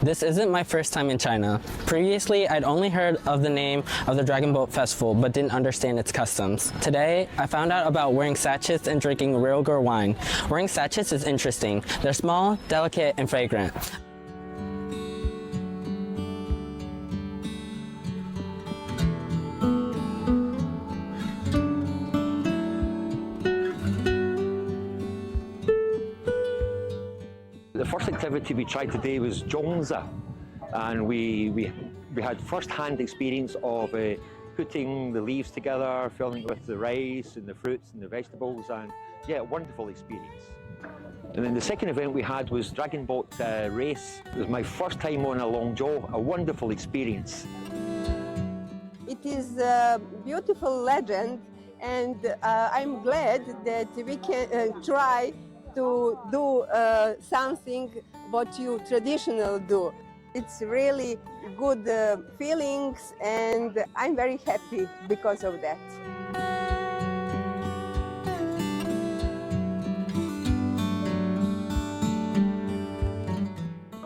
This isn't my first time in China. Previously, I'd only heard of the name of the DragonBoatFestival but didn't understand its customs. Today, I found out about wearing sachets and drinking real girl wine. Wearing sachets is interesting. They're small, delicate, and fragrant. The first activity we tried today was zongzi, and we had first-hand experience of putting the leaves together, filling it with the rice and the fruits and the vegetables, and yeah, wonderful experience. And then the second event we had was Dragon Boat race. It was my first time on a long jaw, a wonderful experience. It is a beautiful legend, and I'm glad that we can try to do something what you traditional do. It's really good feelings, and I'm very happy because of that.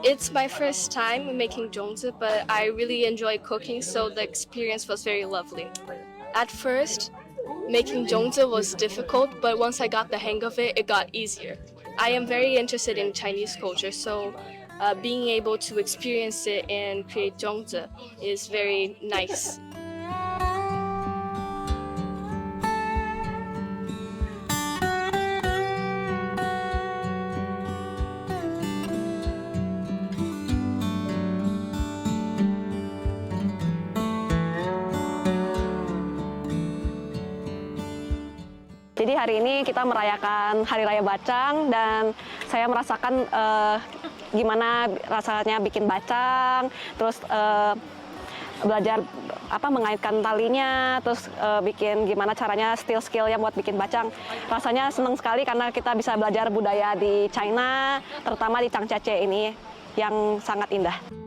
It's my first time making zongzi, but I really enjoy cooking, so the experience was very lovely. At first, making zongzi was difficult, but once I got the hang of it, it got easier. I am very interested in Chinese culture, so being able to experience it and create zongzi is very nice. Jadi hari ini kita merayakan Hari Raya Bacang, dan saya merasakan gimana rasanya bikin bacang, terus belajar mengaitkan talinya, terus bikin gimana caranya skill yang buat bikin bacang. Rasanya senang sekali karena kita bisa belajar budaya di China, terutama di Changchache ini yang sangat indah.